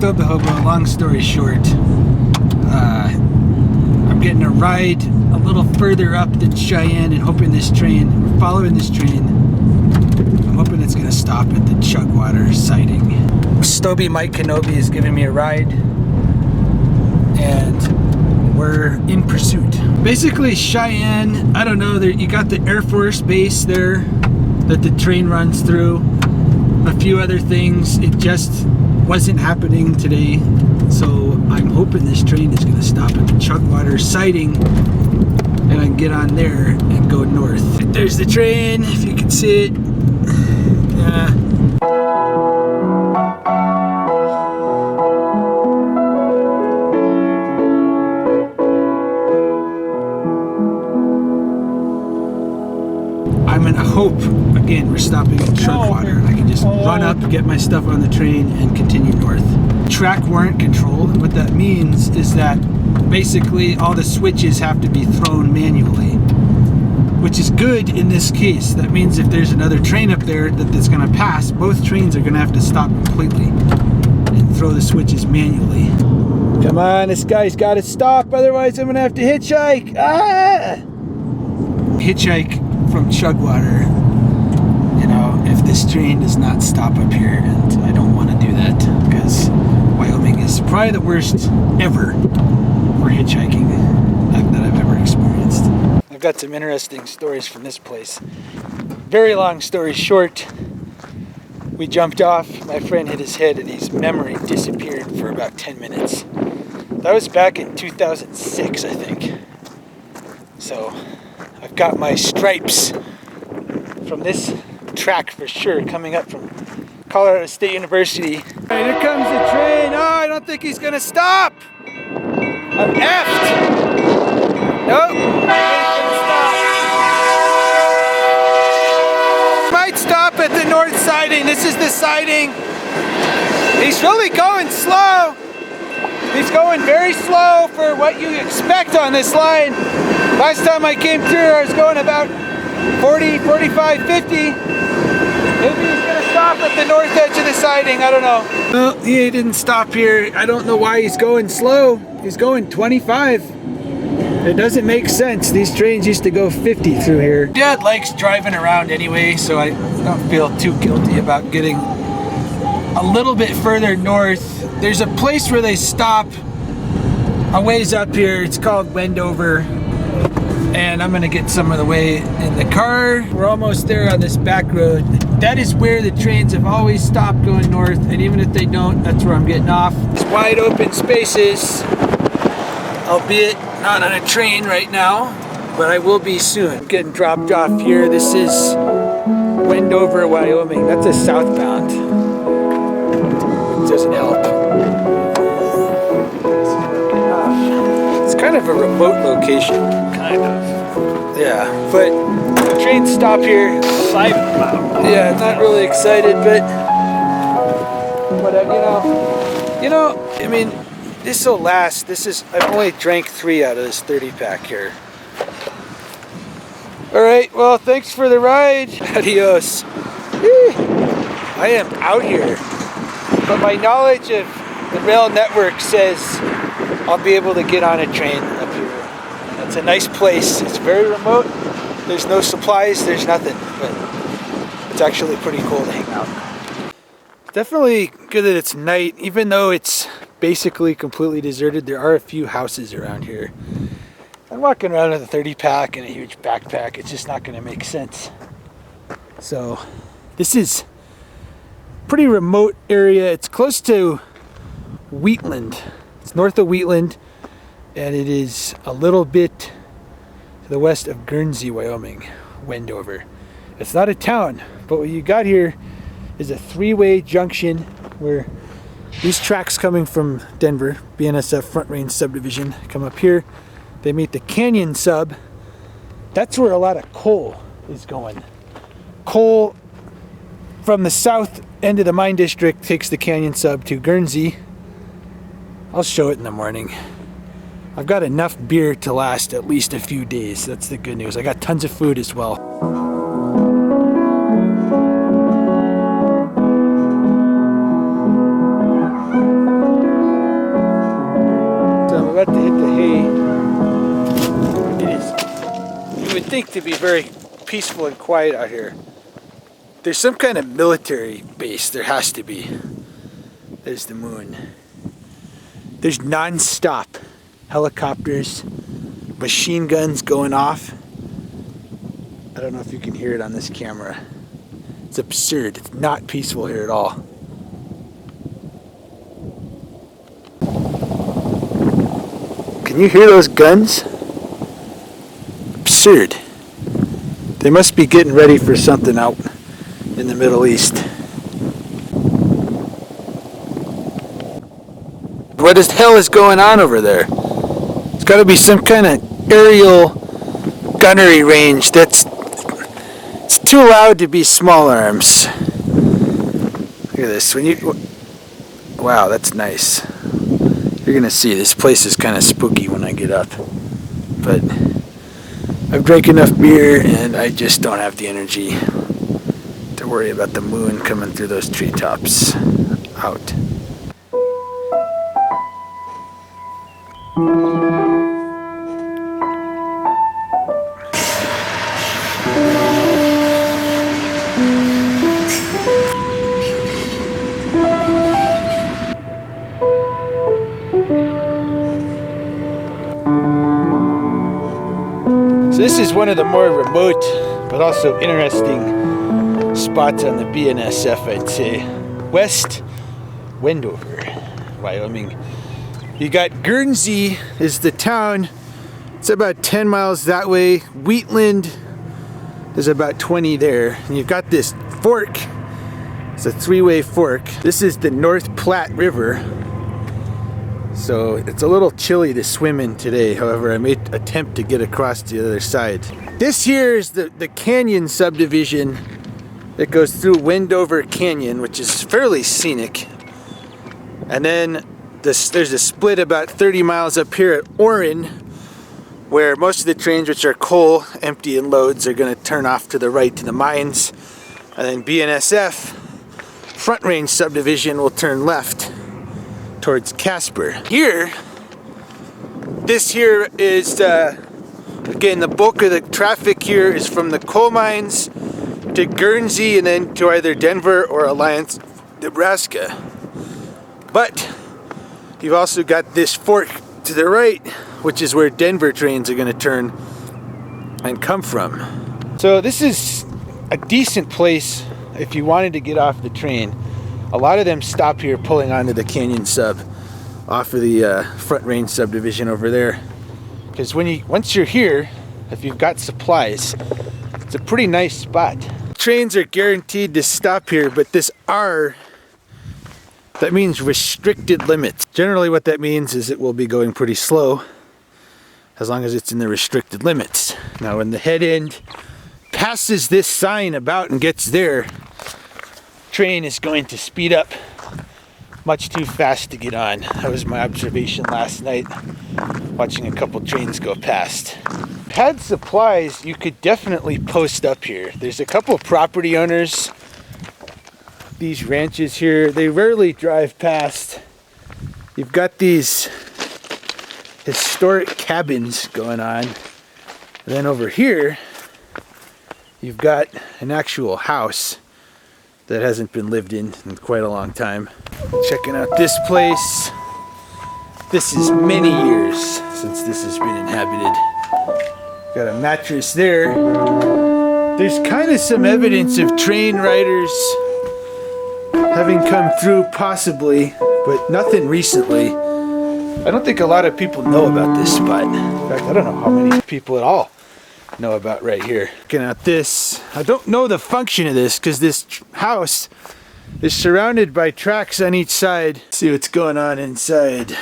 Stobe the Hobo. Long story short, I'm getting a ride a little further up than Cheyenne and hoping this train, we're following this train, I'm hoping it's going to stop at the Chugwater sighting. Stobe Mike Kenobi is giving me a ride and we're in pursuit. Basically Cheyenne, I don't know, there, you got the Air Force Base there that the train runs through, a few other things. It just wasn't happening today, so I'm hoping this train is going to stop at the Chugwater sighting and I can get on there and go north. There's the train, if you can see it. Yeah. I'm gonna hope, again, we're stopping at Chugwater and I can just run up, get my stuff on the train and continue north. Track warrant control, what that means is that basically all the switches have to be thrown manually, which is good in this case. That means if there's another train up there that's gonna pass, both trains are gonna have to stop completely and throw the switches manually. Come on, this guy's gotta stop, otherwise I'm gonna have to hitchhike. Ah! Hitchhike from Chugwater, you know, if this train does not stop up here, and I don't want to do that because Wyoming is probably the worst ever for hitchhiking that I've ever experienced. I've got some interesting stories from this place. Very long story short, we jumped off, my friend hit his head and his memory disappeared for about 10 minutes. That was back in 2006, I think. So I've got my stripes from this track for sure coming up from Colorado State University. All right, here comes the train. Oh, I don't think he's gonna stop. I'm effed. Nope, he's gonna stop. Might stop at the north siding. This is the siding. He's really going slow. He's going very slow for what you expect on this line. Last time I came through, I was going about 40, 45, 50. Maybe he's going to stop at the north edge of the siding. I don't know. Well, he didn't stop here. I don't know why he's going slow. He's going 25. It doesn't make sense. These trains used to go 50 through here. Dad likes driving around anyway, so I don't feel too guilty about getting a little bit further north. There's a place where they stop a ways up here. It's called Wendover. And I'm gonna get some of the way in the car. We're almost there on this back road. That is where the trains have always stopped going north, and even if they don't, that's where I'm getting off. It's wide open spaces, albeit not on a train right now, but I will be soon. I'm getting dropped off here. This is Wendover, Wyoming. That's a southbound. It doesn't help. It's kind of a remote location. Kind of. Yeah, but the trains stop here. Yeah, not really excited, but I mean, this will last. I've only drank 3 out of this 30 pack here. All right, well, thanks for the ride. Adios. I am out here, but my knowledge of the rail network says I'll be able to get on a train up here. It's a nice place. It's very remote. There's no supplies. There's nothing. But it's actually pretty cool to hang out. Definitely good that it's night. Even though it's basically completely deserted, there are a few houses around here. I'm walking around with a 30 pack and a huge backpack. It's just not going to make sense. So this is a pretty remote area. It's close to Wheatland. It's north of Wheatland. And it is a little bit to the west of Guernsey, Wyoming, Wendover. It's not a town, but what you got here is a 3-way junction where these tracks coming from Denver, BNSF Front Range Subdivision, come up here. They meet the Canyon Sub. That's where a lot of coal is going. Coal from the south end of the mine district takes the Canyon Sub to Guernsey. I'll show it in the morning. I've got enough beer to last at least a few days. That's the good news. I got tons of food as well. think to be very peaceful and quiet out here. There's some kind of military base. There has to be. There's the moon. There's non-stop helicopters, machine guns going off. I don't know if you can hear it on this camera. It's absurd. It's not peaceful here at all. Can you hear those guns? Absurd. They must be getting ready for something out in the Middle East. What the hell is going on over there? It's got to be some kind of aerial gunnery range it's too loud to be small arms. Look at this. Wow, that's nice. You're gonna see this place is kind of spooky when I get up, but I've drank enough beer and I just don't have the energy to worry about the moon coming through those treetops. Out. So this is one of the more remote but also interesting spots on the BNSF, I'd say. West Wendover, Wyoming. You got Guernsey is the town. It's about 10 miles that way. Wheatland is about 20 there. And you've got this fork. It's a three-way fork. This is the North Platte River. So it's a little chilly to swim in today. However, I may attempt to get across to the other side. This here is the canyon subdivision that goes through Wendover Canyon, which is fairly scenic. And then there's a split about 30 miles up here at Orrin, where most of the trains, which are coal, empty and loads, are going to turn off to the right to the mines. And then BNSF Front Range subdivision will turn left towards Casper. Here, this here is, again, the bulk of the traffic here is from the coal mines to Guernsey and then to either Denver or Alliance, Nebraska. But you've also got this fork to the right, which is where Denver trains are going to turn and come from. So this is a decent place if you wanted to get off the train. A lot of them stop here pulling onto the canyon sub off of the Front Range subdivision over there. Because once you're here, if you've got supplies, it's a pretty nice spot. Trains are guaranteed to stop here, but this R, that means restricted limits. Generally what that means is it will be going pretty slow as long as it's in the restricted limits. Now when the head end passes this sign about and gets there, train is going to speed up much too fast to get on. That was my observation last night, watching a couple trains go past. Had supplies, you could definitely post up here. There's a couple property owners. These ranches here, they rarely drive past. You've got these historic cabins going on. And then over here, you've got an actual house that hasn't been lived in quite a long time. Checking out this place. This is many years since this has been inhabited. Got a mattress there. There's kind of some evidence of train riders having come through possibly, but nothing recently. I don't think a lot of people know about this spot. In fact, I don't know how many people at all know about right here. Looking at this, I don't know the function of this because this house is surrounded by tracks on each side. Let's see what's going on inside.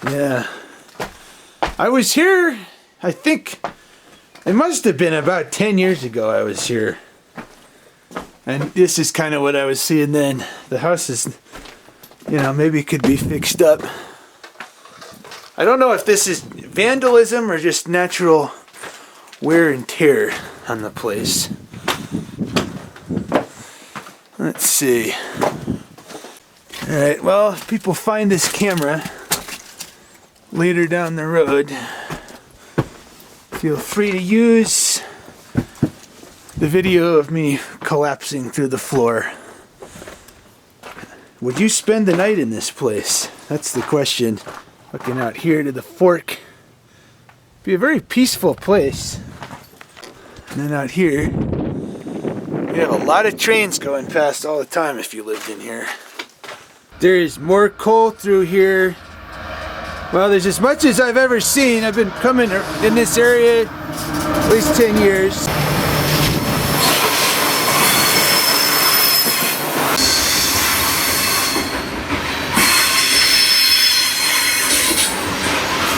Yeah, I was here, I think it must have been about 10 years ago I was here. And this is kind of what I was seeing then. The house is, you know, maybe could be fixed up. I don't know if this is vandalism or just natural wear and tear on the place. Let's see. Alright, well, if people find this camera later down the road, Feel free to use the video of me collapsing through the floor. Would you spend the night in this place? That's the question. Looking out here to the fork. Be a very peaceful place. And then out here, you have a lot of trains going past all the time if you lived in here. There is more coal through here. Well, there's as much as I've ever seen. I've been coming in this area at least 10 years.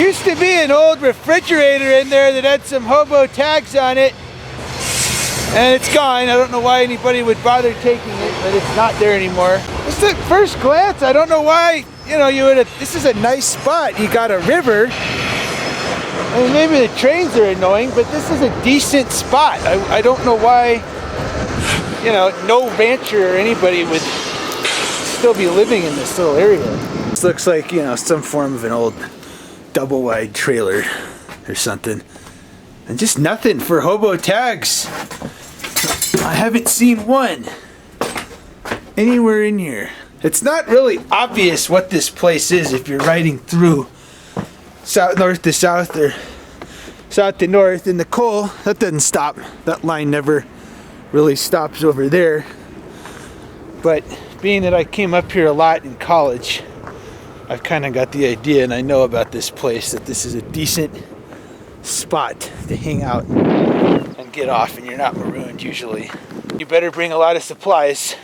Used to be an old refrigerator in there that had some Hobo tags on it, and it's gone. I don't know why anybody would bother taking it, but it's not there anymore. Just at first glance, I don't know why, you know, you would have, this is a nice spot. You got a river. I mean, maybe the trains are annoying, but this is a decent spot. I don't know why, you know, no rancher or anybody would still be living in this little area. This looks like, you know, some form of an old double wide trailer or something. And just nothing for Hobo tags. I haven't seen one anywhere in here. It's not really obvious what this place is if you're riding through north to south or south to north. And the coal, that doesn't stop. That line never really stops over there. But being that I came up here a lot in college, I've kind of got the idea, and I know about this place, that this is a decent spot to hang out and get off, and you're not marooned usually. You better bring a lot of supplies.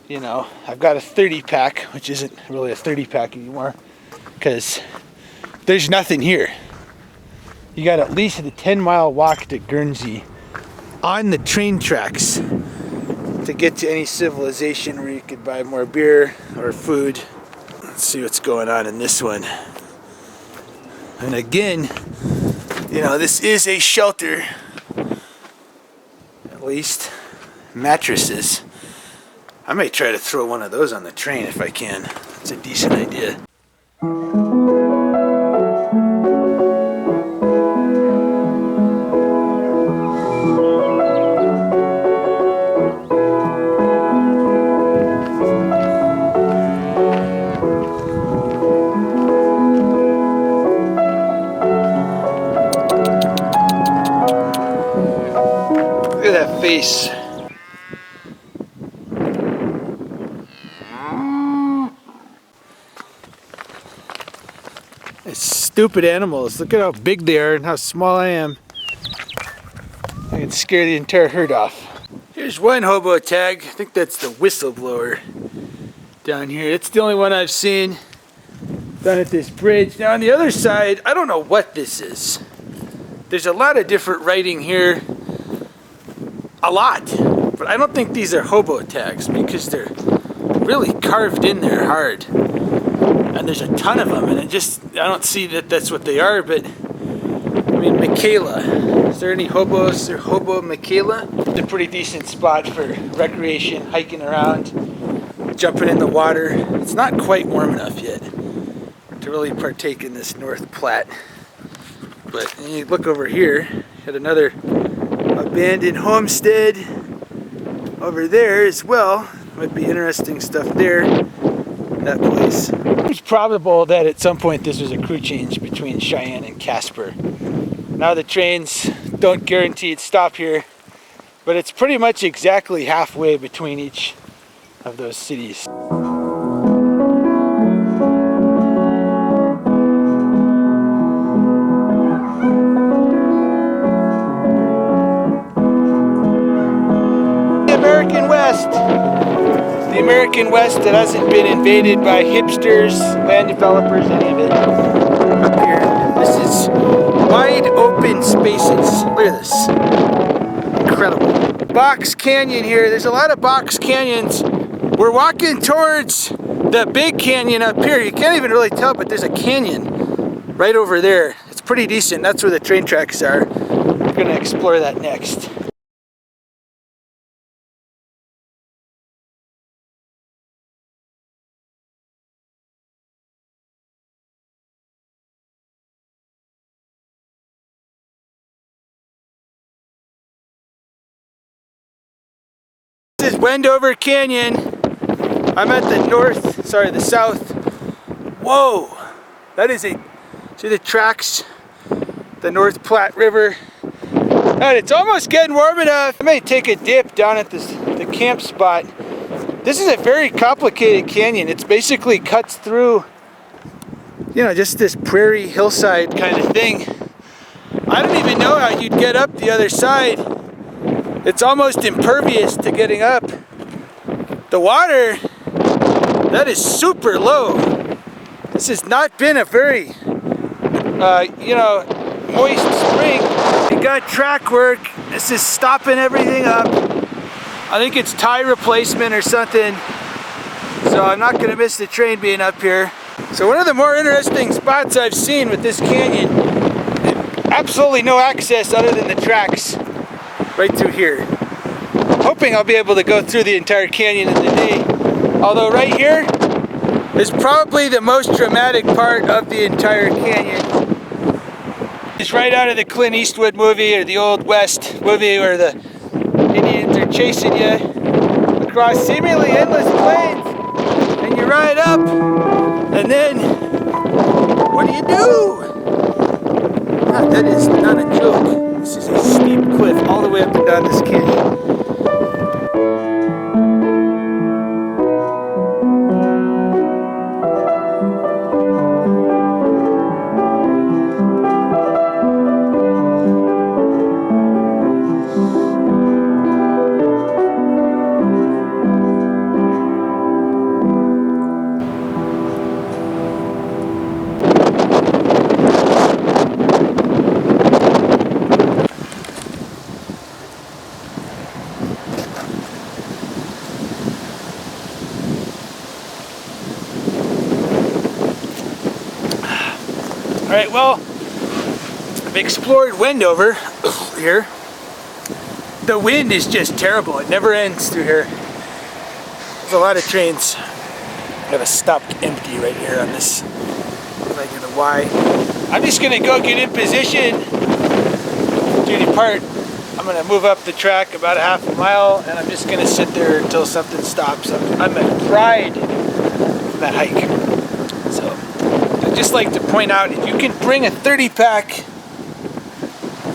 You know, I've got a 30 pack, which isn't really a 30 pack anymore, because there's nothing here. You got at least a 10-mile walk to Guernsey on the train tracks to get to any civilization where you could buy more beer or food. Let's see what's going on in this one. And again, you know, this is a shelter. At least mattresses. I might try to throw one of those on the train if I can. That's a decent idea. Look at that face. It's stupid animals. Look at how big they are and how small I am. I can scare the entire herd off. Here's one Hobo tag. I think that's the whistleblower down here. It's the only one I've seen down at this bridge. Now on the other side, I don't know what this is. There's a lot of different writing here. A lot. But I don't think these are Hobo tags because they're really carved in there hard. And there's a ton of them, and I don't see that that's what they are, but I mean, Michaela. Is there any hobos or Hobo Michaela? It's a pretty decent spot for recreation, hiking around, jumping in the water. It's not quite warm enough yet to really partake in this North Platte. But you look over here, got another abandoned homestead over there as well. Might be interesting stuff there. That place. It's probable that at some point this was a crew change between Cheyenne and Casper. Now the trains don't guaranteed stop here, but it's pretty much exactly halfway between each of those cities. The American West. The American West that hasn't been invaded by hipsters, land developers, any of it. Up here, this is wide open spaces. Look at this. Incredible. Box Canyon here. There's a lot of box canyons. We're walking towards the big canyon up here. You can't even really tell, but there's a canyon right over there. It's pretty decent. That's where the train tracks are. We're going to explore that next. Wendover Canyon. I'm at the south. Whoa, that is see the tracks, the North Platte River. And it's almost getting warm enough. I may take a dip down at the camp spot. This is a very complicated canyon. It's basically cuts through, you know, just this prairie hillside kind of thing. I don't even know how you'd get up the other side. It's almost impervious to getting up. The water, that is super low. This has not been a very, you know, moist spring. We got track work. This is stopping everything up. I think it's tire replacement or something. So I'm not gonna miss the train being up here. So one of the more interesting spots I've seen with this canyon, absolutely no access other than the tracks right through here. Hoping I'll be able to go through the entire canyon in the day. Although right here is probably the most dramatic part of the entire canyon. It's right out of the Clint Eastwood movie or the Old West movie where the Indians are chasing you across seemingly endless plains and you ride up and then what do you do? God, that is not a joke. This is a steep cliff all the way up and down this canyon. Alright, well, I've explored Wendover here. The wind is just terrible. It never ends through here. There's a lot of trains. I have a stopped empty right here on this leg of the Y. I'm just going to go get in position to depart. I'm going to move up the track about a half a mile and I'm just going to sit there until something stops. I'm at pride in that hike. So I'd just like to point out, if you can bring a 30 pack,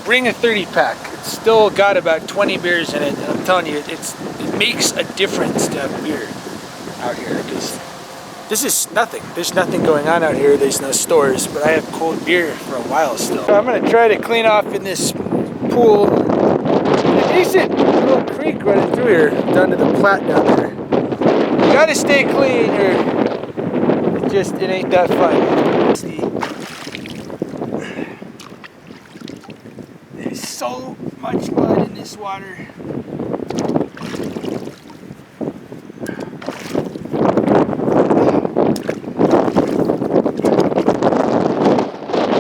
bring a 30 pack. It's still got about 20 beers in it, and I'm telling you, it makes a difference to have beer out here, because this is nothing. There's nothing going on out here. There's no stores, but I have cold beer for a while still. I'm gonna try to clean off in this pool. A decent little creek running through here, down to the Platte down there. You gotta stay clean, or it ain't that fun. See, there's so much mud in this water.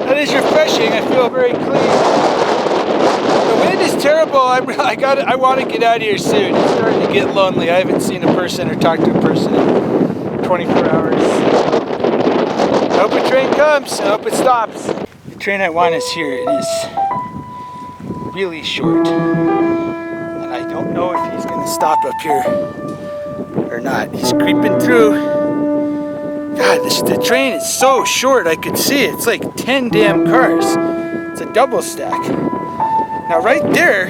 That is refreshing. I feel very clean. The wind is terrible. I want to get out of here soon. It's starting to get lonely. I haven't seen a person or talked to a person in 24 hours. I hope a train comes. I hope it stops. The train I want is here. It is really short. And I don't know if he's going to stop up here or not. He's creeping through. God, the train is so short. I could see it. It's like 10 damn cars. It's a double stack. Now right there,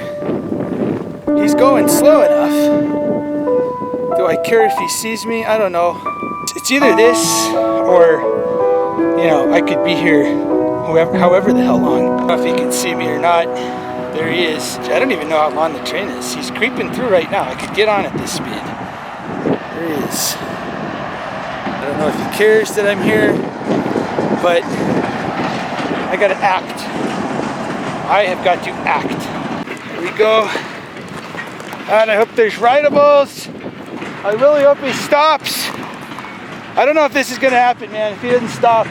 he's going slow enough. Do I care if he sees me? I don't know. It's either this or, you know, I could be here however the hell long. I don't know if he can see me or not. There he is. I don't even know how long the train is. He's creeping through right now. I could get on at this speed. There he is. I don't know if he cares that I'm here, but I gotta act. I have got to act. Here we go. And I hope there's rideables. I really hope he stops. I don't know if this is gonna happen, man. If he doesn't stop,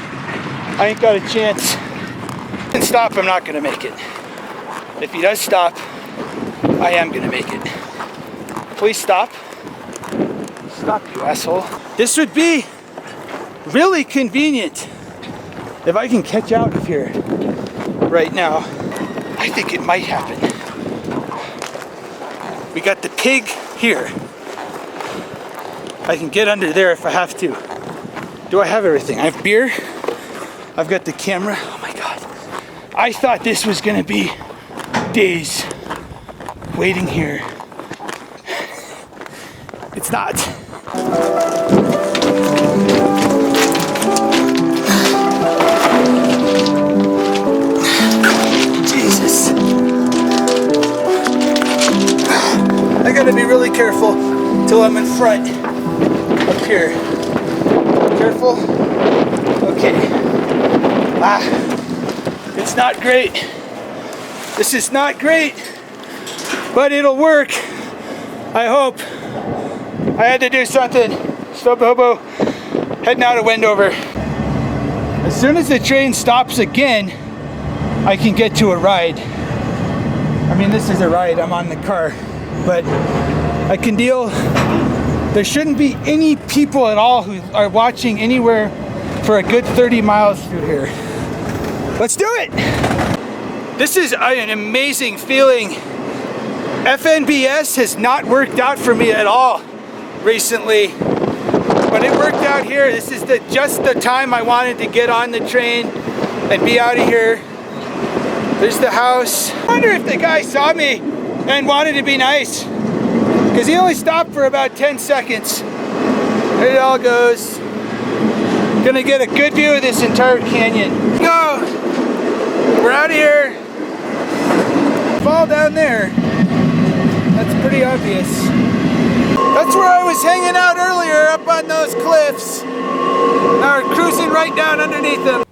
I ain't got a chance. If he doesn't stop, I'm not gonna make it. If he does stop, I am gonna make it. Please stop. Stop, you asshole. This would be really convenient if I can catch out of here right now. I think it might happen. We got the pig here. I can get under there if I have to. Do I have everything? I have beer. I've got the camera. Oh my God. I thought this was gonna be days waiting here. It's not. Jesus. I gotta be really careful till I'm in front up here. Careful. Okay. It's not great. This is not great, but it'll work. I hope. I had to do something. Stobe, Hobo, heading out of Wendover. As soon as the train stops again, I can get to a ride. I mean, this is a ride, I'm on the car, but I can deal. There shouldn't be any people at all who are watching anywhere for a good 30 miles through here. Let's do it! This is an amazing feeling. FNBS has not worked out for me at all recently, but it worked out here. This is just the time I wanted to get on the train and be out of here. There's the house. I wonder if the guy saw me and wanted to be nice, because he only stopped for about 10 seconds. There it all goes. Gonna get a good view of this entire canyon. Go! We're out of here. Fall down there. That's pretty obvious. That's where I was hanging out earlier, up on those cliffs. Now we're cruising right down underneath them.